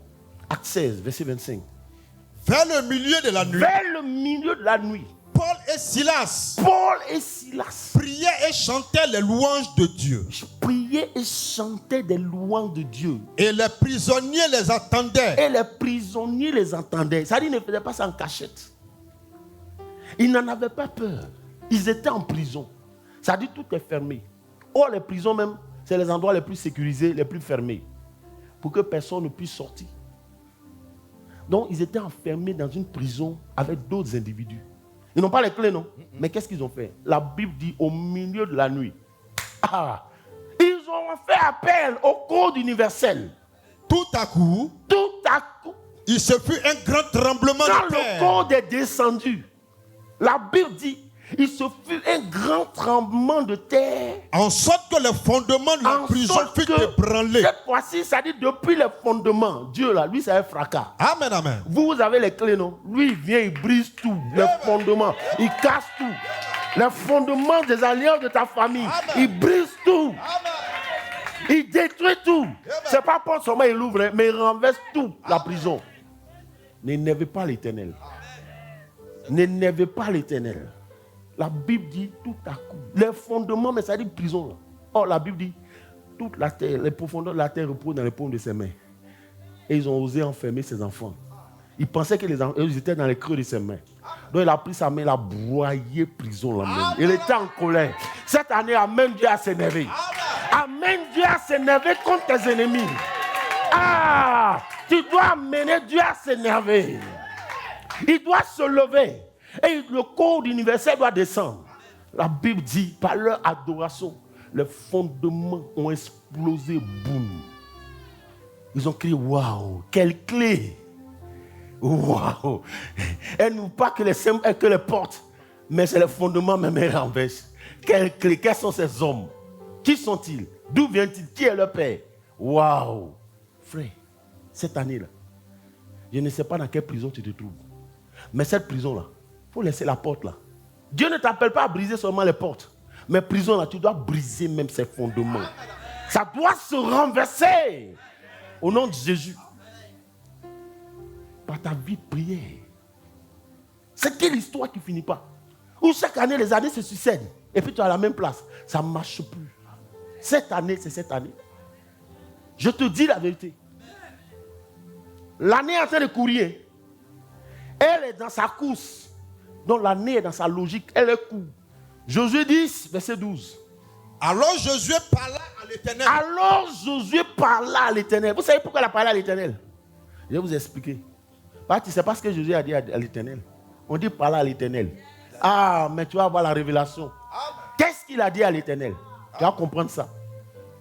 Acte 16, verset 25. Vers le milieu de la nuit. Vers le milieu de la nuit. Paul et Silas priaient et chantaient les louanges de Dieu. Priaient et chantaient des louanges de Dieu. Et les prisonniers les attendaient. Ça dit, ils ne faisaient pas ça en cachette. Ils n'en avaient pas peur. Ils étaient en prison. Ça dit, tout est fermé. Or, les prisons même, c'est les endroits les plus sécurisés, les plus fermés. Pour que personne ne puisse sortir. Donc, ils étaient enfermés dans une prison avec d'autres individus. Ils n'ont pas les clés, non? Mais qu'est-ce qu'ils ont fait? La Bible dit au milieu de la nuit. Ils ont fait appel au code universel. Tout à coup, il se fut un grand tremblement de terre. Quand le code est descendu, la Bible dit, il se fut un grand tremblement de terre. En sorte que le fondement de la prison fut ébranlé. Cette fois-ci, ça dit depuis les fondements. Dieu là, lui, c'est un fracas. Amen, amen. Vous avez les clés, non? Lui, il vient, il brise tout. Les fondements, il casse tout. Les fondements des alliances de ta famille, il brise tout. Il détruit tout. C'est pas pour seulement il ouvre, mais il renverse tout, la prison. N'énervez pas l'Éternel. N'énervez pas l'Éternel. La Bible dit tout à coup. Les fondements, mais ça dit prison. Là. Or, la Bible dit toute la terre, les profondeurs de la terre reposent dans les paumes de ses mains. Et ils ont osé enfermer ses enfants. Ils pensaient qu'ils étaient dans les creux de ses mains. Donc, il a pris sa main, il a broyé prison là-même. Il était en colère. Cette année, amène Dieu à s'énerver. Amène Dieu à s'énerver contre tes ennemis. Tu dois amener Dieu à s'énerver. Il doit se lever. Et le code universel doit descendre. La Bible dit, par leur adoration, les fondements ont explosé, boum. Ils ont crié, waouh, quelle clé! Waouh! Elles n'ouvrent pas que les portes, mais c'est les fondements même elles renversent. Quelle clé! Quels sont ces hommes? Qui sont-ils? D'où viennent-ils? Qui est leur père? Waouh! Frère, cette année-là, je ne sais pas dans quelle prison tu te trouves, mais cette prison-là, il faut laisser la porte là. Dieu ne t'appelle pas à briser seulement les portes, mais prison là, tu dois briser même ses fondements. Ça doit se renverser au nom de Jésus. Par ta vie de prière. C'est quelle histoire qui ne finit pas? Où chaque année, les années se succèdent. Et puis tu es à la même place. Ça ne marche plus. Cette année, c'est cette année. Je te dis la vérité. L'année est en train de courir. Elle est dans sa course. Donc l'année est dans sa logique. Elle est court. Josué 10, verset 12. Alors Josué parla à l'Éternel. Alors Josué parla à l'Éternel. Vous savez pourquoi il a parlé à l'Éternel? Je vais vous expliquer. Parce que tu ne sais pas ce que Josué a dit à l'Éternel. On dit parler à l'Éternel. Ah, mais tu vas avoir la révélation. Qu'est-ce qu'il a dit à l'Éternel? Tu vas comprendre ça.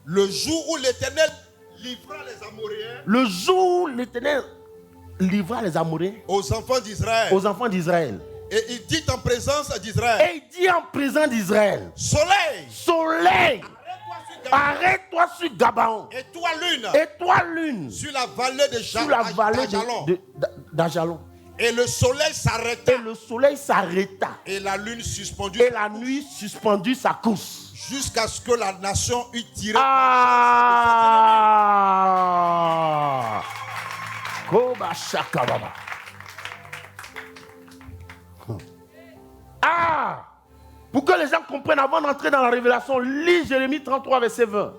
Le jour où l'Éternel livra les Amoréens. Le jour où l'Éternel livra les Amoréens aux enfants d'Israël. Aux enfants d'Israël. Et il dit en présence d'Israël. Et il dit en présence d'Israël. Soleil. Soleil. Arrête-toi sur Gabaon. Et toi lune. Et toi lune. Sur la vallée de Sur la vallée d'Ajalon. Et le soleil s'arrêta. Et le soleil s'arrêta. Et la lune suspendue. Et la nuit suspendue sa course. Jusqu'à ce que la nation eût tiré Ah. Koba Shakababa. Ah. Pour que les gens comprennent avant d'entrer dans la révélation, lis Jérémie 33, verset 20.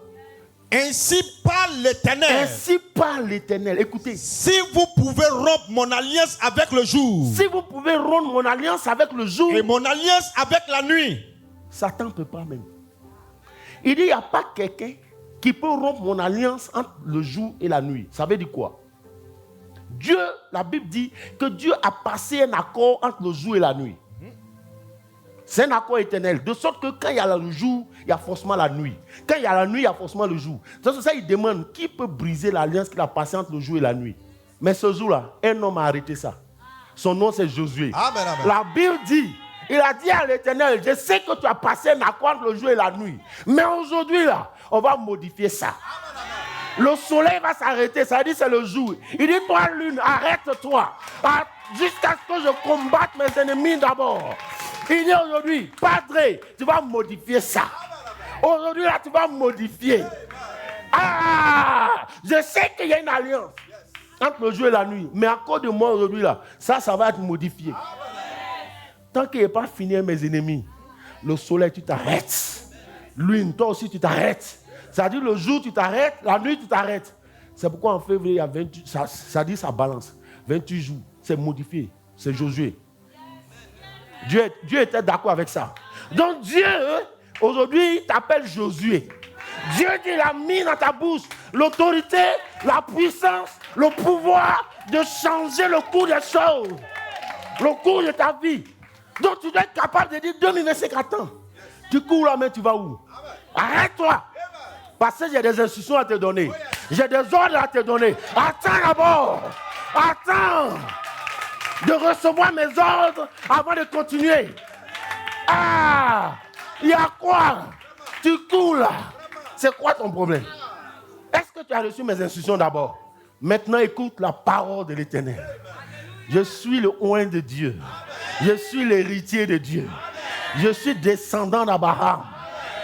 Ainsi parle l'Éternel. Ainsi parle l'Éternel. Écoutez. Si vous pouvez rompre mon alliance avec le jour. Si vous pouvez rompre mon alliance avec le jour. Et mon alliance avec la nuit. Satan ne peut pas même. Il dit, il n'y a pas quelqu'un qui peut rompre mon alliance entre le jour et la nuit. Ça veut dire quoi? Dieu, la Bible dit que Dieu a passé un accord entre le jour et la nuit. C'est un accord éternel. De sorte que quand il y a le jour, il y a forcément la nuit. Quand il y a la nuit, il y a forcément le jour. C'est ça, il demande qui peut briser l'alliance qu'il a passée entre le jour et la nuit. Mais ce jour-là, un homme a arrêté ça. Son nom, c'est Josué. Amen, amen. La Bible dit, il a dit à l'Éternel, je sais que tu as passé un accord entre le jour et la nuit. Mais aujourd'hui, là, on va modifier ça. Le soleil va s'arrêter, ça dit c'est le jour. Il dit, toi, lune, arrête-toi. Jusqu'à ce que je combatte mes ennemis d'abord. Il dit aujourd'hui, Padre, tu vas modifier ça. Aujourd'hui, là, tu vas modifier. Ah, je sais qu'il y a une alliance entre le jour et la nuit. Mais à cause de moi aujourd'hui, là, ça va être modifié. Tant qu'il n'est pas fini avec mes ennemis, le soleil, tu t'arrêtes. Lune, toi aussi, tu t'arrêtes. Ça dit le jour, tu t'arrêtes. La nuit, tu t'arrêtes. C'est pourquoi en février, il y a 28, ça dit ça balance. 28 jours, c'est modifié. C'est Josué. Dieu était d'accord avec ça. Donc Dieu, aujourd'hui, il t'appelle Josué. Dieu dit, il a mis dans ta bouche l'autorité, la puissance, le pouvoir de changer le cours des choses. Le cours de ta vie. Donc tu dois être capable de dire 2025, attends. Tu cours là, mais tu vas où? Arrête-toi. Parce que j'ai des instructions à te donner. J'ai des ordres à te donner. Attends d'abord. Attends de recevoir mes ordres avant de continuer. Ah, il y a quoi? Tu cours là. C'est quoi ton problème? Est-ce que tu as reçu mes instructions d'abord? Maintenant, écoute la parole de l'Éternel. Je suis le oint de Dieu. Je suis l'héritier de Dieu. Je suis descendant d'Abraham.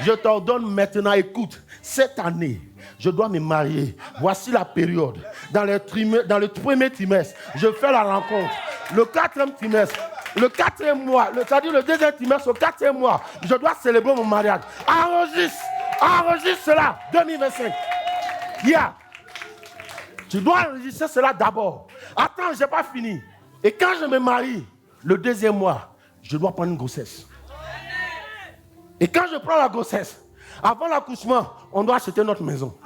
Je t'ordonne maintenant, écoute, cette année, je dois me marier. Voici la période. Dans le premier trimestre, je fais la rencontre. Le 4e trimestre, le 4e mois, c'est-à-dire le 2e trimestre, au 4e mois, je dois célébrer mon mariage. Enregistre cela, 2025. Tu dois enregistrer cela d'abord. Attends, je n'ai pas fini. Et quand je me marie, le 2e mois, je dois prendre une grossesse. Et quand je prends la grossesse, avant l'accouchement, on doit acheter notre maison.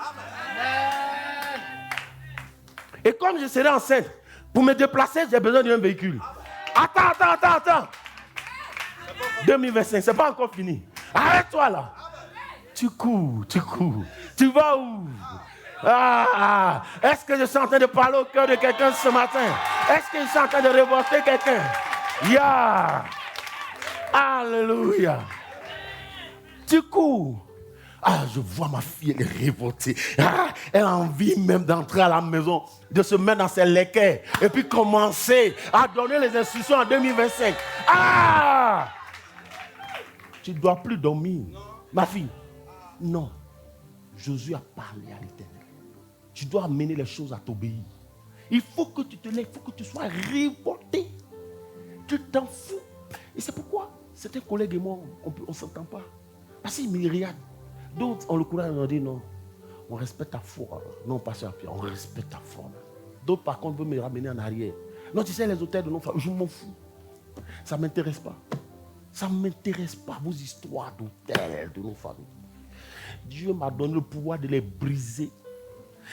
Et comme je serai enceinte, pour me déplacer, j'ai besoin d'un véhicule. Attends. 2025, c'est pas encore fini. Arrête-toi là. Tu cours. Tu vas où? Est-ce que je suis en train de parler au cœur de quelqu'un ce matin? Est-ce que je suis en train de révolter quelqu'un? Alléluia. Tu cours. Je vois ma fille, elle est révoltée. Elle a envie même d'entrer à la maison, de se mettre dans ses léquets et puis commencer à donner les instructions en 2025. Tu ne dois plus dormir. Non. Ma fille, non. Jésus a parlé à l'Éternel. Tu dois amener les choses à t'obéir. Il faut que tu te lèves, il faut que tu sois révolté. Tu t'en fous. Et c'est pourquoi certains collègues et moi, on ne s'entend pas. Parce qu'ils me regardent. D'autres ont le courage de leur dire non, on respecte ta foi. Non, pasteur Pierre, on respecte ta foi. D'autres, par contre, veulent me ramener en arrière. Non, tu sais, les hôtels de nos familles, je m'en fous. Ça ne m'intéresse pas. Ça ne m'intéresse pas, vos histoires d'hôtels de nos familles. Dieu m'a donné le pouvoir de les briser.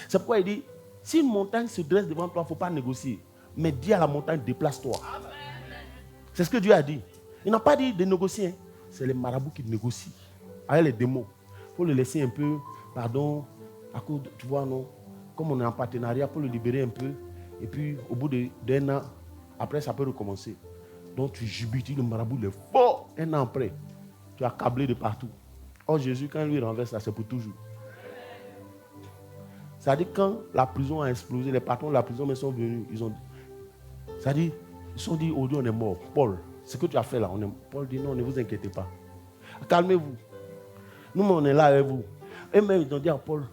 C'est pourquoi il dit, si une montagne se dresse devant toi, il ne faut pas négocier. Mais dis à la montagne, déplace-toi. C'est ce que Dieu a dit. Il n'a pas dit de négocier. C'est les marabouts qui négocient. Avec les démons. Il faut le laisser un peu, pardon, à cause, tu vois, non, comme on est en partenariat, pour le libérer un peu. Et puis, au bout d'un an, après, ça peut recommencer. Donc, tu jubiles, le marabout, il est fort. Un an après, tu as câblé de partout. Or, Jésus, quand il lui renverse ça, c'est pour toujours. C'est-à-dire, quand la prison a explosé, les patrons de la prison sont venus, ils se sont dit, aujourd'hui, on est mort. Paul, ce que tu as fait là, Paul dit, non, ne vous inquiétez pas. Calmez-vous. Nous, on est là avec vous. Et même, ils ont dit à Paul,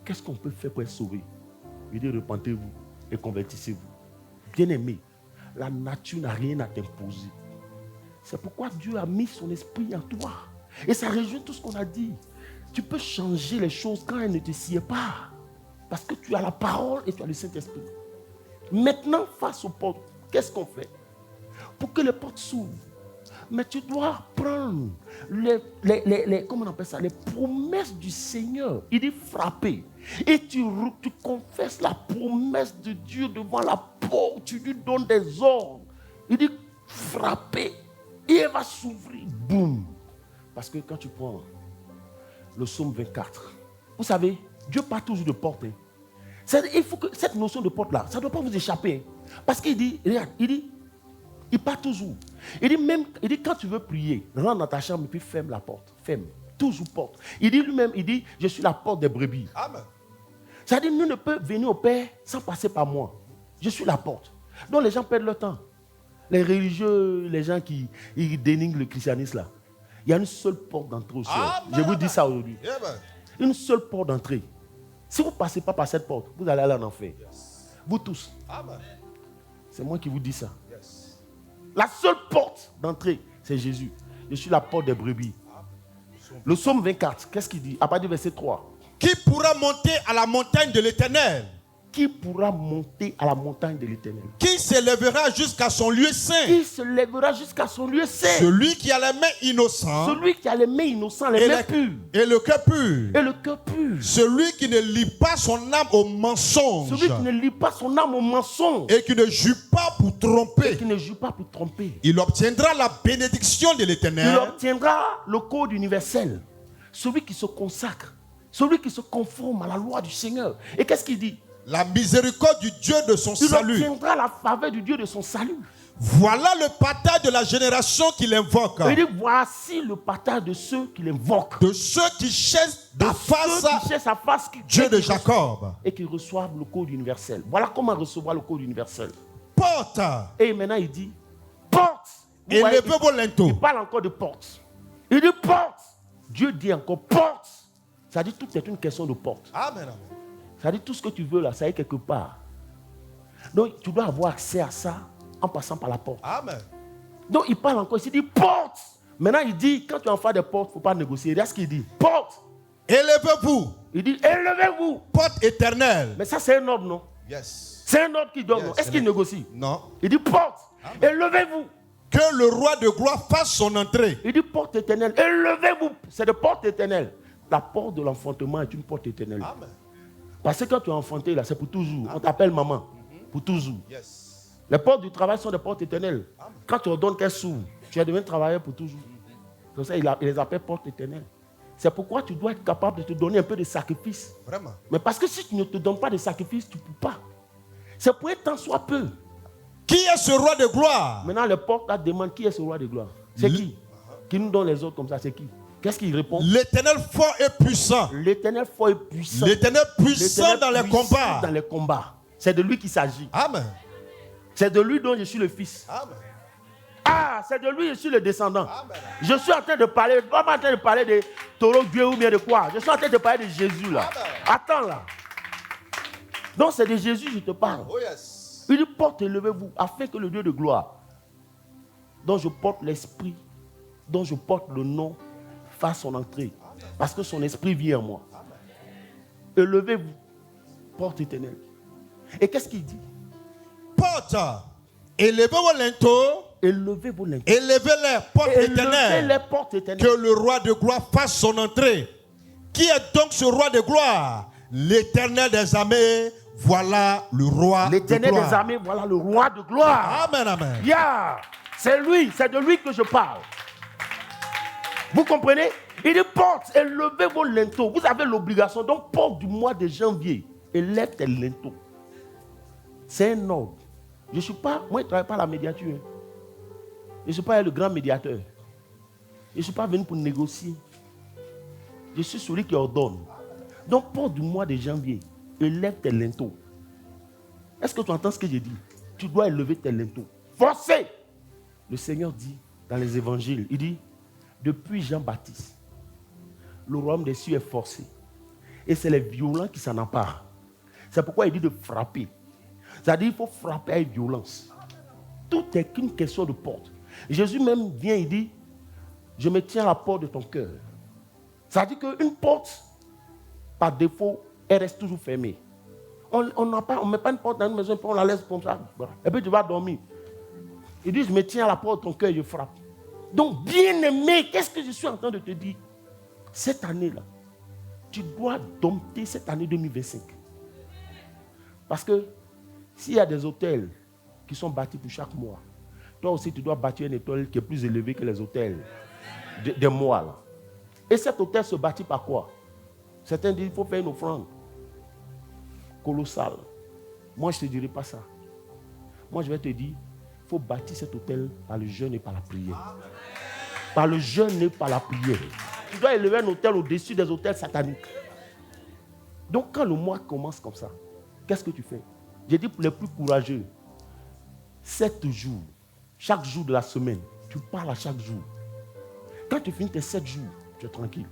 qu'est-ce qu'on peut faire pour être sauvé? Il dit, repentez-vous et convertissez-vous. Bien-aimé, la nature n'a rien à t'imposer. C'est pourquoi Dieu a mis son esprit en toi. Et ça rejoint tout ce qu'on a dit. Tu peux changer les choses quand elles ne te sied pas. Parce que tu as la parole et tu as le Saint-Esprit. Maintenant, face aux portes, qu'est-ce qu'on fait? Pour que les portes s'ouvrent. Mais tu dois prendre comment on appelle ça, les promesses du Seigneur. Il dit frapper. Et tu confesses la promesse de Dieu devant la porte. Tu lui donnes des ordres. Il dit frapper. Et elle va s'ouvrir. Boum. Parce que quand tu prends le psaume 24, vous savez, Dieu parle toujours de porte. Il faut que cette notion de porte-là, ça ne doit pas vous échapper. Parce qu'il dit, regarde, il part toujours. Il dit, quand tu veux prier, rentre dans ta chambre et puis ferme la porte. Ferme. Toujours porte. Il dit lui-même, je suis la porte des brebis. Amen. Ça dit, nous ne pouvons venir au Père sans passer par moi. Je suis la porte. Donc les gens perdent leur temps. Les religieux, les gens qui dénigrent le christianisme là. Il y a une seule porte d'entrée au ciel. Je vous dis ça aujourd'hui. Une seule porte d'entrée. Si vous ne passez pas par cette porte, vous allez aller en enfer. Vous tous. Amen. C'est moi qui vous dis ça. La seule porte d'entrée, c'est Jésus. Je suis la porte des brebis. Le psaume 24, qu'est-ce qu'il dit? À partir du verset 3. Qui pourra monter à la montagne de l'Éternel? Qui pourra monter à la montagne de l'Éternel? Qui s'élèvera jusqu'à son lieu saint? Qui se lèvera jusqu'à son lieu saint? Celui qui a les mains innocentes. Celui qui a les mains innocentes, les mains pures. Et le cœur pur. Et le cœur pur. Celui qui ne lie pas son âme au mensonge. Celui qui ne lie pas son âme au mensonge. Et qui ne jure pas pour tromper. Et qui ne jure pas pour tromper. Il obtiendra la bénédiction de l'Éternel. Il obtiendra le code universel. Celui qui se consacre. Celui qui se conforme à la loi du Seigneur. Et qu'est-ce qu'il dit? La miséricorde du Dieu de son salut. Il obtiendra la faveur du Dieu de son salut. Voilà le partage de la génération qu'il invoque. Il dit, voici le partage de ceux qui l'invoquent. De ceux qui cherchent sa face, Dieu de Jacob. Et qui reçoivent le code universel. Voilà comment recevoir le code universel. Porte. Et maintenant il dit, porte. Élevez vos linteaux. Il parle encore de porte. Il dit porte. Dieu dit encore porte. Ça dit tout est une question de porte. Amen. Ça dit tout ce que tu veux là, ça est quelque part. Donc tu dois avoir accès à ça en passant par la porte. Amen. Donc il parle encore, il dit porte. Maintenant il dit, quand tu en fais des portes, il ne faut pas négocier. Regarde ce qu'il dit, porte. Élevez-vous. Il dit, élevez-vous. Porte éternelle. Mais ça c'est un ordre, non? Yes. C'est un ordre qui donne, non? Est-ce qu'il négocie? Non. Il dit porte. Élevez-vous. Que le roi de gloire fasse son entrée. Il dit porte éternelle. Élevez-vous. C'est de porte éternelle. La porte de l'enfantement est une porte éternelle. Amen. Parce que quand tu es enfanté, là, c'est pour toujours. On t'appelle maman. Pour toujours. Yes. Les portes du travail sont des portes éternelles. Amen. Quand tu ordonnes qu'elles s'ouvrent, Tu es devenu travailleur pour toujours. Comme ça, il les appelle porte éternelle. C'est pourquoi tu dois être capable de te donner un peu de sacrifice. Vraiment. Mais parce que si tu ne te donnes pas de sacrifice, tu ne peux pas. C'est pour être tant soit peu. Qui est ce roi de gloire? Maintenant, le porte là demande qui est ce roi de gloire. C'est qui? Qui nous donne les autres comme ça, c'est qui? Qu'est-ce qu'il répond? L'Éternel fort et puissant. L'Éternel fort et puissant. L'Éternel puissant dans les combats. Dans les combats. C'est de lui qu'il s'agit. Amen. C'est de lui dont je suis le fils. Amen. Ah, c'est de lui, je suis le descendant. Amen. Je suis en train de parler, pas en train de parler de taureau Dieu ou bien de quoi. Je suis en train de parler de Jésus là. Amen. Attends là. Donc c'est de Jésus que je te parle. Oh yes. Il dit porte et levez-vous afin que le Dieu de gloire, dont je porte l'esprit, dont je porte le nom, fasse son entrée. Parce que son esprit vit en moi. Et levez-vous, porte éternelle. Et qu'est-ce qu'il dit? Porte, élevez vos linteaux. Élevez vos linteaux. Élevez les portes Élevez éternelles. les portes éternelles. Que le roi de gloire fasse son entrée. Qui est donc ce roi de gloire? L'Éternel des armées, voilà le roi de L'Éternel gloire. des armées, voilà le roi de gloire. Amen, amen. Yeah. C'est lui, c'est de lui que je parle. Vous comprenez? Il dit porte et levez vos linteaux. Vous avez l'obligation, donc porte du mois de janvier et lève tes linteaux. C'est un ordre. Je ne suis pas, moi je ne travaille pas à la médiature. Je ne suis pas le grand médiateur. Je ne suis pas venu pour négocier. Je suis celui qui ordonne. Donc porte du mois de janvier et lève tes linteaux. Est-ce que tu entends ce que je dis? Tu dois élever tes linteaux. Forcez. Le Seigneur dit dans les évangiles, il dit, depuis Jean-Baptiste, le royaume des cieux est forcé. Et c'est les violents qui s'en emparent. C'est pourquoi il dit de frapper. C'est-à-dire qu'il faut frapper avec violence. Tout est qu'une question de porte. Jésus même vient, il dit, je me tiens à la porte de ton cœur. C'est-à-dire qu'une porte, par défaut, elle reste toujours fermée. On ne met pas une porte dans une maison, puis on la laisse comme ça. Et puis tu vas dormir. Il dit, je me tiens à la porte de ton cœur et je frappe. Donc, bien aimé, qu'est-ce que je suis en train de te dire? Cette année-là, tu dois dompter cette année 2025. Parce que s'il y a des hôtels qui sont bâtis pour chaque mois, toi aussi, tu dois bâtir un hôtel qui est plus élevé que les hôtels des mois. Là. Et cet hôtel se bâtit par quoi? Certains disent qu'il faut faire une offrande colossale. Moi, je ne te dirai pas ça. Moi, je vais te dire, il faut bâtir cet hôtel par le jeûne et par la prière. Par le jeûne et par la prière. Tu dois élever un hôtel au-dessus des hôtels sataniques. Donc, quand le mois commence comme ça, qu'est-ce que tu fais? J'ai dit pour les plus courageux, 7 jours, chaque jour de la semaine, tu parles à chaque jour. Quand tu finis tes 7 jours, tu es tranquille.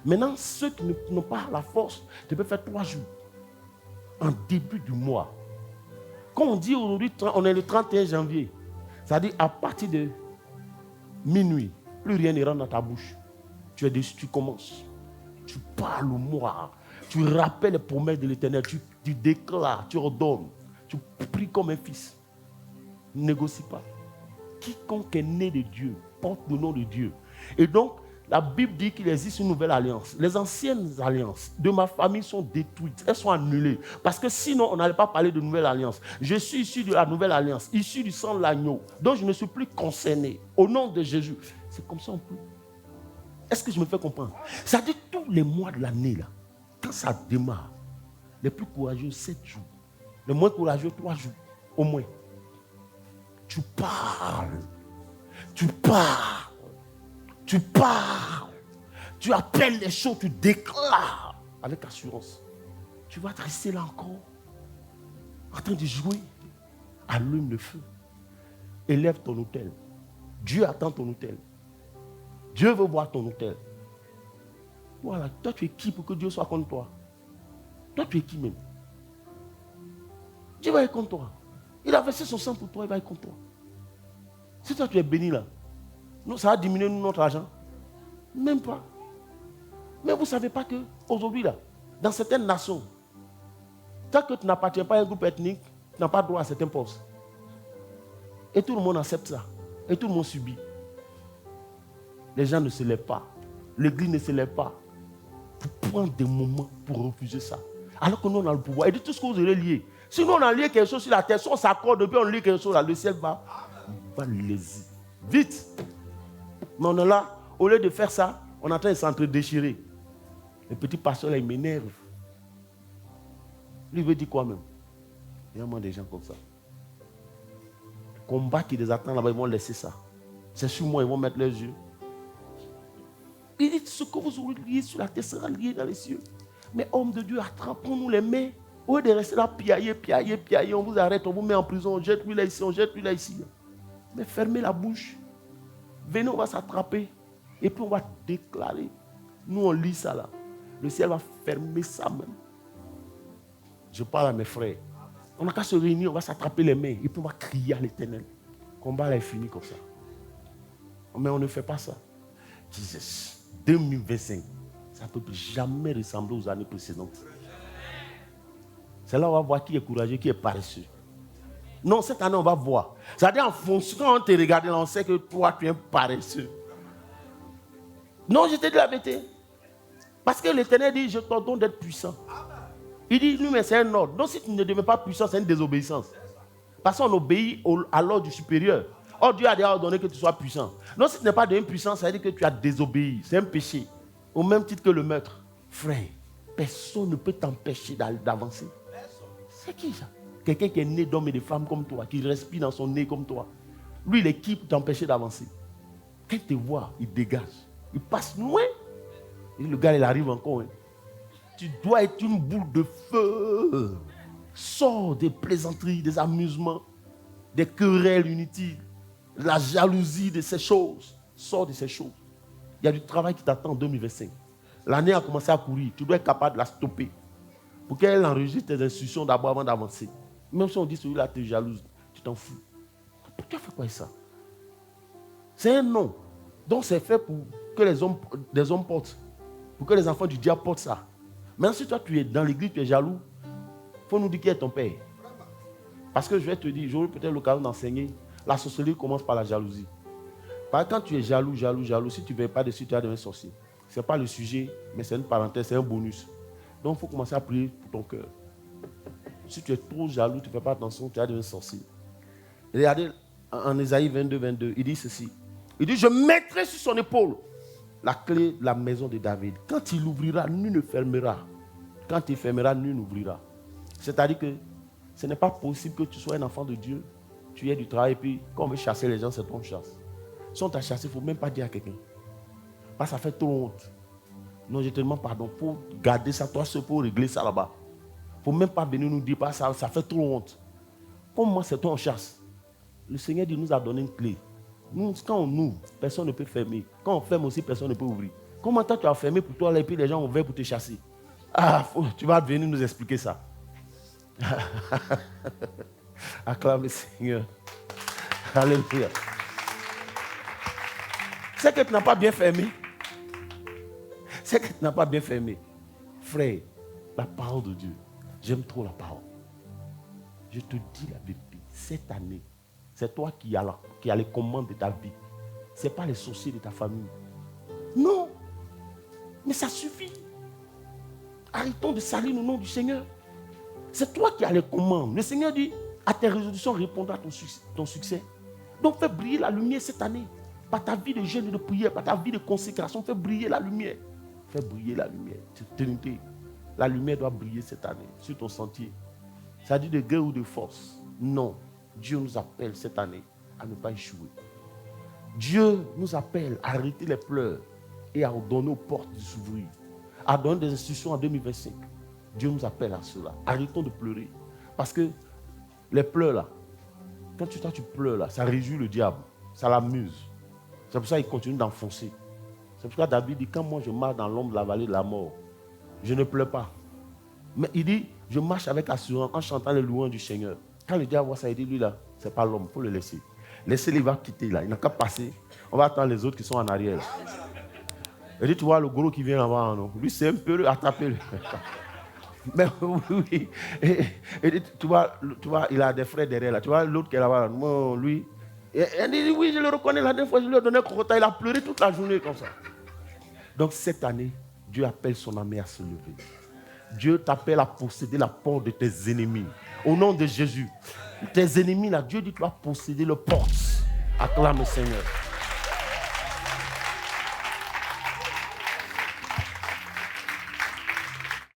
Maintenant, ceux qui n'ont pas la force, tu peux faire 3 jours. En début du mois. Quand on dit aujourd'hui, on est le 31 janvier, c'est-à-dire à partir de minuit, plus rien ne rentre dans ta bouche. Tu es déçu, tu commences. Tu parles au mois. Tu rappelles les promesses de l'Éternel. Tu déclares, tu ordonnes. Tu pries comme un fils. Ne négocie pas. Quiconque est né de Dieu porte le nom de Dieu. Et donc, la Bible dit qu'il existe une nouvelle alliance. Les anciennes alliances de ma famille sont détruites. Elles sont annulées. Parce que sinon, on n'allait pas parler de nouvelle alliance. Je suis issu de la nouvelle alliance, issu du sang de l'agneau. Donc, je ne suis plus concerné. Au nom de Jésus. C'est comme ça on peut. Est-ce que je me fais comprendre? Ça dit tous les mois de l'année, là, quand ça démarre, les plus courageux, 7 jours. Les moins courageux, 3 jours. Au moins. Tu parles. Tu parles. Tu parles, tu appelles les choses, tu déclares avec assurance. Tu vas te rester là encore, en train de jouer. Allume le feu. Élève ton autel. Dieu attend ton autel. Dieu veut voir ton autel. Voilà, toi tu es qui pour que Dieu soit contre toi? Toi tu es qui même? Dieu va être contre toi. Il a versé son sang pour toi, il va être contre toi. Si toi tu es béni là, nous, ça va diminuer notre argent. Même pas. Mais vous ne savez pas qu'aujourd'hui, là, dans certaines nations, tant que tu n'appartiens pas à un groupe ethnique, tu n'as pas droit à certains postes. Et tout le monde accepte ça. Et tout le monde subit. Les gens ne se lèvent pas. L'église ne se lève pas. Pour prendre des moments pour refuser ça. Alors que nous, on a le pouvoir. Et de tout ce que vous aurez lié. Si nous, on a lié quelque chose sur la terre, si on s'accorde, depuis on lit quelque chose là, le ciel va léser. Vite. Mais on est là, au lieu de faire ça, on est en train de s'entre-déchirer. Le petit pasteur là, il m'énerve. Lui, il veut dire quoi même? Il y a moins de gens comme ça. Le combat qui les attend là-bas, ils vont laisser ça. C'est sur moi, ils vont mettre leurs yeux. Il dit, ce que vous aurez lié sur la terre sera lié dans les cieux. Mais homme de Dieu, attrapons-nous les mains. Au lieu de rester là, piailler, on vous arrête, on vous met en prison, on jette lui là ici, on jette lui là ici. Mais fermez la bouche. Venez, on va s'attraper. Et puis on va déclarer. Nous, on lit ça là. Le ciel va fermer ça même. Je parle à mes frères. On n'a qu'à se réunir, on va s'attraper les mains. Et puis on va crier à l'Éternel. Le combat là est fini comme ça. Mais on ne fait pas ça. Jesus. 2025, ça ne peut plus jamais ressembler aux années précédentes. C'est là où on va voir qui est courageux, qui est paresseux. Non, cette année, on va voir. C'est-à-dire, en fonction, quand on te regarde, on sait que toi, tu es paresseux. Non, je te dis la vérité. Parce que l'Éternel dit, je t'ordonne d'être puissant. Il dit, lui, mais c'est un ordre. Donc, si tu ne deviens pas puissant, c'est une désobéissance. Parce qu'on obéit à l'ordre du supérieur. Or, Dieu a déjà ordonné que tu sois puissant. Donc, si tu n'es pas devenu puissant, ça veut dire que tu as désobéi. C'est un péché. Au même titre que le meurtre. Frère, personne ne peut t'empêcher d'avancer. C'est qui ça? Quelqu'un qui est né d'hommes et de femmes comme toi, qui respire dans son nez comme toi. Lui, il est qui pour t'empêcher d'avancer? Quand il te voit, il dégage. Il passe loin. Et le gars, il arrive encore. Hein. Tu dois être une boule de feu. Sors des plaisanteries, des amusements, des querelles inutiles. La jalousie de ces choses. Sors de ces choses. Il y a du travail qui t'attend en 2025. L'année a commencé à courir. Tu dois être capable de la stopper. Pour qu'elle enregistre tes instructions d'abord avant d'avancer. Même si on dit celui-là te jalouse, tu t'en fous. Pourquoi tu fais quoi ça? C'est un nom. Donc c'est fait pour que les hommes portent. Pour que les enfants du diable portent ça. Maintenant si toi tu es dans l'église, tu es jaloux, il faut nous dire qui est ton père. Parce que je vais te dire, j'aurai peut-être l'occasion d'enseigner. La sorcellerie commence par la jalousie. Parce que quand tu es jaloux, si tu ne veux pas dessus, tu vas devenir sorcier. Ce n'est pas le sujet, mais c'est une parenthèse, c'est un bonus. Donc il faut commencer à prier pour ton cœur. Si tu es trop jaloux, tu ne fais pas attention, tu vas devenir sorcier. Regardez en Ésaïe 22, il dit ceci. Il dit, je mettrai sur son épaule la clé de la maison de David. Quand il ouvrira, nul ne fermera. Quand il fermera, nul n'ouvrira. C'est-à-dire que ce n'est pas possible que tu sois un enfant de Dieu, tu aies du travail, et puis quand on veut chasser les gens, c'est ton chasse. Si on t'a chassé, il ne faut même pas dire à quelqu'un. Parce que ça fait trop honte. Non, je te demande pardon. Il faut garder ça, toi seul, pour régler ça là-bas. Il ne faut même pas venir nous dire, parce que ça fait trop honte. Comme moi, c'est toi en chasse. Le Seigneur nous a donné une clé. Nous, quand on ouvre, personne ne peut fermer. Quand on ferme aussi, personne ne peut ouvrir. Comment toi, tu as fermé pour toi, là, et puis les gens ont ouvert pour te chasser? Tu vas venir nous expliquer ça. Acclame le Seigneur. Alléluia. C'est que tu n'as pas bien fermé. C'est que tu n'as pas bien fermé. Frère, la parole de Dieu. J'aime trop la parole. Je te dis la vérité. Cette année, c'est toi qui as les commandes de ta vie. Ce n'est pas les sorciers de ta famille. Non. Mais ça suffit. Arrêtons de salir le nom du Seigneur. C'est toi qui as les commandes. Le Seigneur dit, à tes résolutions répondra ton succès. Donc fais briller la lumière cette année. Par ta vie de jeûne et de prière, par ta vie de consécration, fais briller la lumière. Fais briller la lumière. Trinité. La lumière doit briller cette année sur ton sentier. Ça dit de guerre ou de force. Non. Dieu nous appelle cette année à ne pas échouer. Dieu nous appelle à arrêter les pleurs et à ordonner aux portes de s'ouvrir. À donner des instructions en 2025. Dieu nous appelle à cela. Arrêtons de pleurer. Parce que les pleurs là, quand tu pleures là, ça réjouit le diable. Ça l'amuse. C'est pour ça qu'il continue d'enfoncer. C'est pour ça que David dit, quand moi je marche dans l'ombre de la vallée de la mort, je ne pleure pas. Mais il dit, je marche avec assurance en chantant les louanges du Seigneur. Quand le diable voit ça, il dit, lui là, c'est pas l'homme, il faut le laisser. Laissez-le, il va quitter là. Il n'a qu'à passer. On va attendre les autres qui sont en arrière. Il dit, tu vois le gros qui vient là-bas, non? Lui, c'est un peu, attrapez-le. Mais oui. Et tu vois, il a des frères derrière là. Tu vois l'autre qui est là-bas. Non, lui. Et il dit, oui, je le reconnais. La dernière fois, je lui ai donné un crocodile. Il a pleuré toute la journée comme ça. Donc cette année, Dieu appelle son armée à se lever. Dieu t'appelle à posséder la porte de tes ennemis. Au nom de Jésus. Tes ennemis là, Dieu dit, tu vas posséder le porte. Acclame le Seigneur.